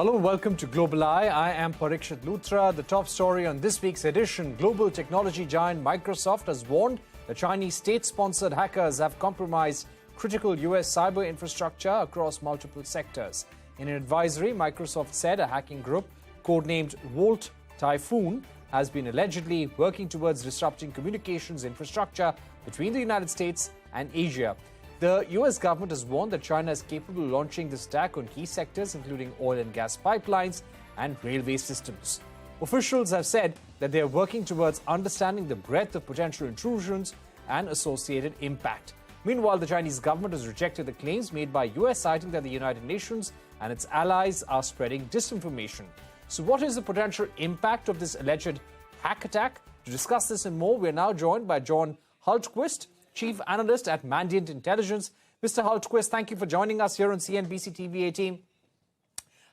Hello and welcome to Global Eye. I am Parikshit Luthra. The top story on this week's edition: global technology giant Microsoft has warned that Chinese state-sponsored hackers have compromised critical US cyber infrastructure across multiple sectors. In an advisory, Microsoft said a hacking group, codenamed Volt Typhoon, has been allegedly working towards disrupting communications infrastructure between the United States and Asia. The US government has warned that China is capable of launching this attack on key sectors, including oil and gas pipelines and railway systems. Officials have said that they are working towards understanding the breadth of potential intrusions and associated impact. Meanwhile, the Chinese government has rejected the claims made by US, citing that the United Nations and its allies are spreading disinformation. So what is the potential impact of this alleged hack attack? To discuss this and more, we are now joined by John Hultquist, Chief Analyst at Mandiant Intelligence. Mr. Hultquist, thank you for joining us here on CNBC TV 18.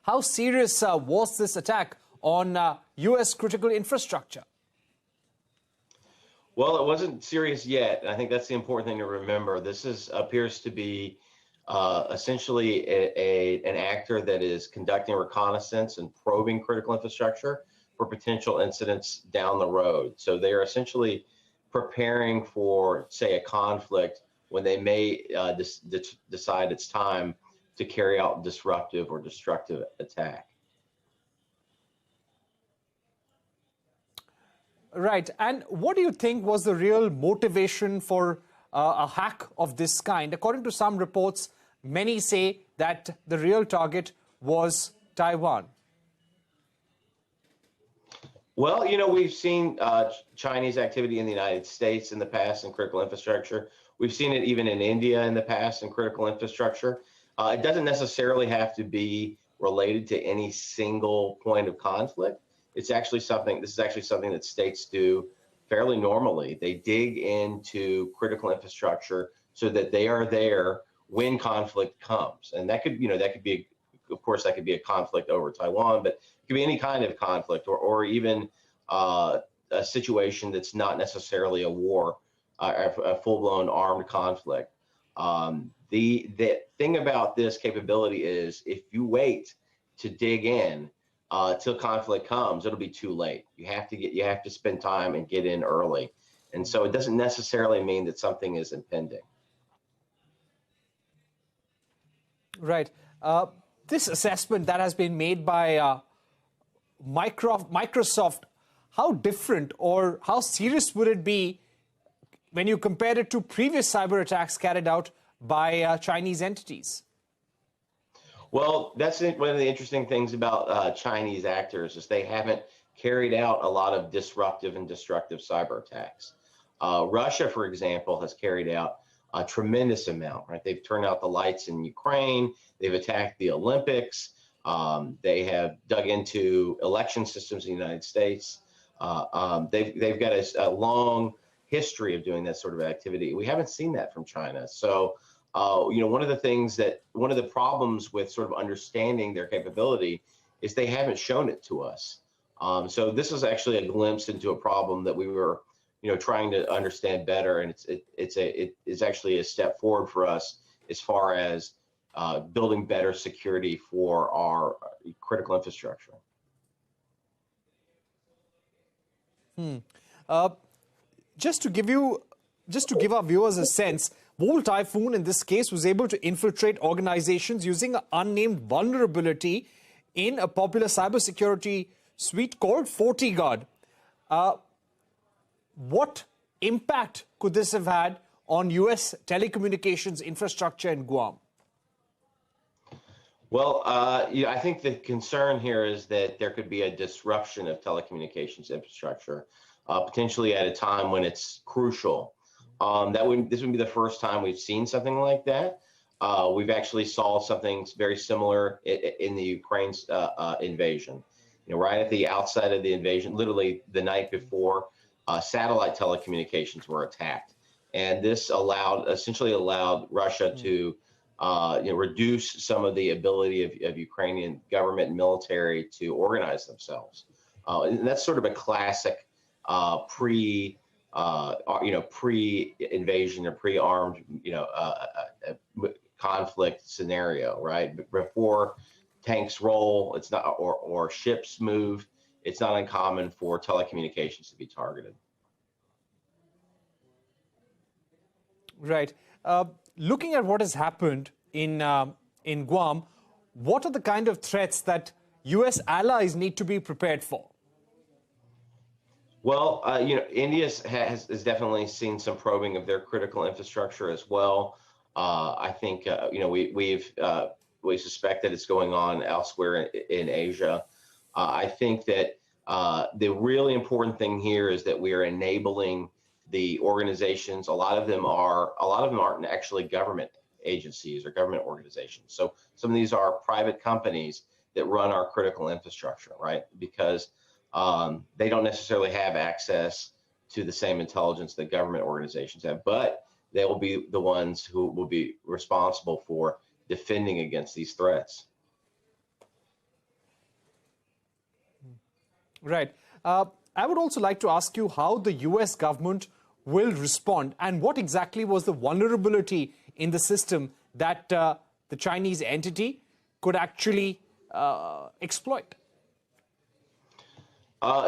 How serious was this attack on US critical infrastructure? Well, it wasn't serious yet. I think that's the important thing to remember. This appears to be essentially an actor that is conducting reconnaissance and probing critical infrastructure for potential incidents down the road. So they are essentially preparing for, say, a conflict when they may decide it's time to carry out disruptive or destructive attack. Right. And what do you think was the real motivation for a hack of this kind? According to some reports, many say that the real target was Taiwan. Well, we've seen Chinese activity in the United States in the past in critical infrastructure. We've seen it even in India in the past in critical infrastructure. It doesn't necessarily have to be related to any single point of conflict. This is actually something that states do fairly normally. They dig into critical infrastructure so that they are there when conflict comes. And that could be, of course, that could be a conflict over Taiwan, but it could be any kind of conflict or even a situation that's not necessarily a war, a full-blown armed conflict. The thing about this capability is if you wait to dig in till conflict comes, it'll be too late. You have to spend time and get in early. And so it doesn't necessarily mean that something is impending. Right. This assessment that has been made by Microsoft, how different or how serious would it be when you compare it to previous cyber attacks carried out by Chinese entities? Well, that's one of the interesting things about Chinese actors is they haven't carried out a lot of disruptive and destructive cyber attacks. Russia, for example, has carried out a tremendous amount, right? They've turned out the lights in Ukraine. They've attacked the Olympics. They have dug into election systems in the United States. They've got a long history of doing that sort of activity. We haven't seen that from China. So, one of the problems with sort of understanding their capability is they haven't shown it to us. So this is actually a glimpse into a problem that we were trying to understand better, and it's actually a step forward for us as far as building better security for our critical infrastructure. Just to give our viewers a sense, Volt Typhoon in this case was able to infiltrate organizations using an unnamed vulnerability in a popular cybersecurity suite called FortiGuard. What impact could this have had on US telecommunications infrastructure in Guam? Well, I think the concern here is that there could be a disruption of telecommunications infrastructure, potentially at a time when it's crucial. This would be the first time we've seen something like that. We've actually saw something very similar in the Ukraine's invasion. Right at the outset of the invasion, literally the night before, satellite telecommunications were attacked, and this essentially allowed Russia to reduce some of the ability of Ukrainian government and military to organize themselves. And that's sort of a classic pre-invasion or pre-armed conflict scenario, right? Before tanks roll, it's not, or ships move, it's not uncommon for telecommunications to be targeted. Right. Looking at what has happened in Guam, what are the kind of threats that U.S. allies need to be prepared for? Well, India has definitely seen some probing of their critical infrastructure as well. I think we suspect that it's going on elsewhere in Asia. I think that the really important thing here is that we are enabling the organizations. A lot of them aren't actually government agencies or government organizations. So some of these are private companies that run our critical infrastructure, right? Because they don't necessarily have access to the same intelligence that government organizations have, but they will be the ones who will be responsible for defending against these threats. Right. I would also like to ask you how the U.S. government will respond and what exactly was the vulnerability in the system that the Chinese entity could actually exploit.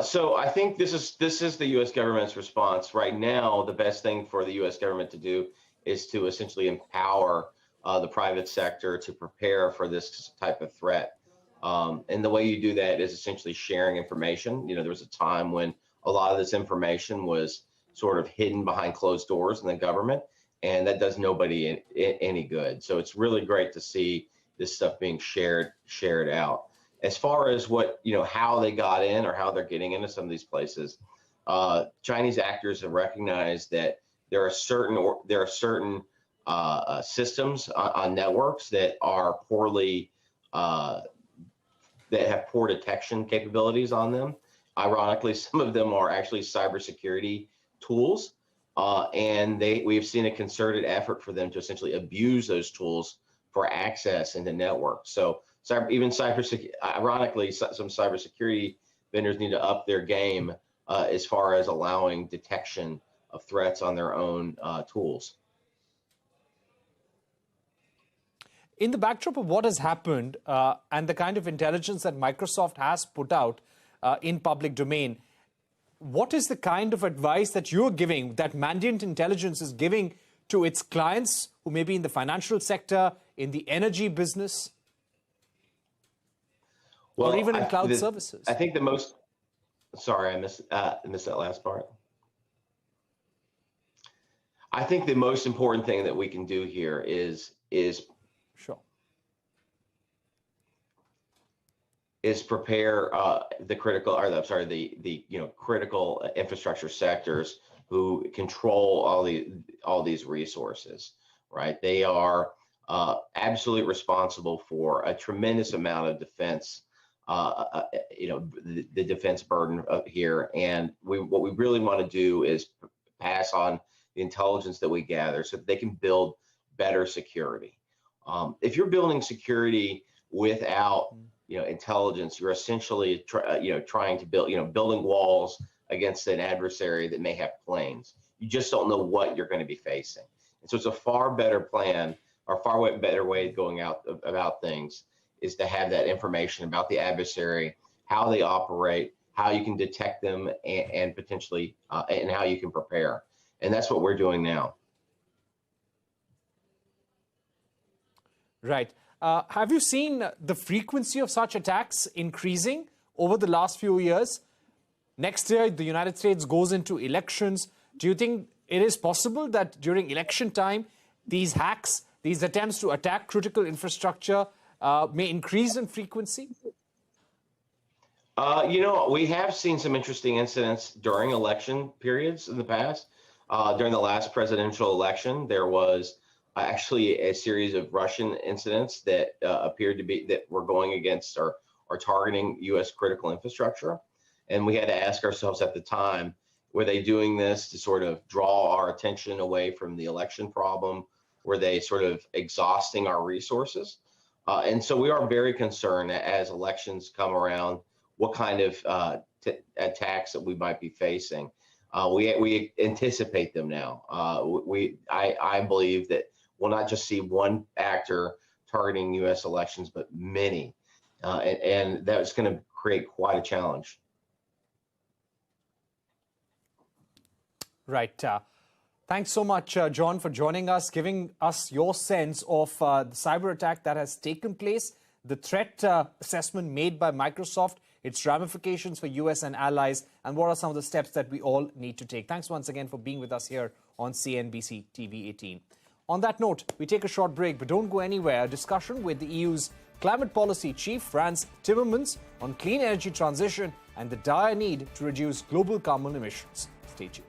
So I think this is the U.S. government's response right now. The best thing for the U.S. government to do is to essentially empower the private sector to prepare for this type of threat. And the way you do that is essentially sharing information. There was a time when a lot of this information was sort of hidden behind closed doors in the government, and that does nobody any good. So it's really great to see this stuff being shared out. As far as how they got in or how they're getting into some of these places, Chinese actors have recognized that there are certain systems on networks that are that have poor detection capabilities on them. Ironically, some of them are actually cybersecurity tools, and we've seen a concerted effort for them to essentially abuse those tools for access into networks. So ironically, some cybersecurity vendors need to up their game as far as allowing detection of threats on their own tools. In the backdrop of what has happened and the kind of intelligence that Microsoft has put out in public domain, what is the kind of advice that you're giving, that Mandiant Intelligence is giving to its clients who may be in the financial sector, in the energy business, or even in cloud services? I think sorry, I missed that last part. I think the most important thing that we can do here is sure. Is prepare the critical infrastructure sectors who control all these resources, right? They are absolutely responsible for a tremendous amount of defense, the defense burden here. And what we really want to do is pass on the intelligence that we gather so that they can build better security. If you're building security without intelligence, you're essentially trying to building walls against an adversary that may have planes. You just don't know what you're going to be facing. And so it's a far better plan, or far better way of going about things, is to have that information about the adversary, how they operate, how you can detect them, and potentially and how you can prepare. And that's what we're doing now. Right. Have you seen the frequency of such attacks increasing over the last few years? Next year, the United States goes into elections. Do you think it is possible that during election time, these hacks, these attempts to attack critical infrastructure may increase in frequency? We have seen some interesting incidents during election periods in the past. During the last presidential election, there was actually a series of Russian incidents that appeared to be that were going against or targeting U.S. critical infrastructure. And we had to ask ourselves at the time, were they doing this to sort of draw our attention away from the election problem? Were they sort of exhausting our resources? And so we are very concerned that as elections come around, what kind of attacks that we might be facing. We anticipate them now. I believe that we'll not just see one actor targeting U.S. elections, but many. and that's going to create quite a challenge. Right. Thanks so much, John, for joining us, giving us your sense of the cyber attack that has taken place, the threat assessment made by Microsoft, its ramifications for US and allies, and what are some of the steps that we all need to take. Thanks once again for being with us here on CNBC TV 18. On that note, we take a short break, but don't go anywhere. A discussion with the EU's climate policy chief, Frans Timmermans, on clean energy transition and the dire need to reduce global carbon emissions. Stay tuned.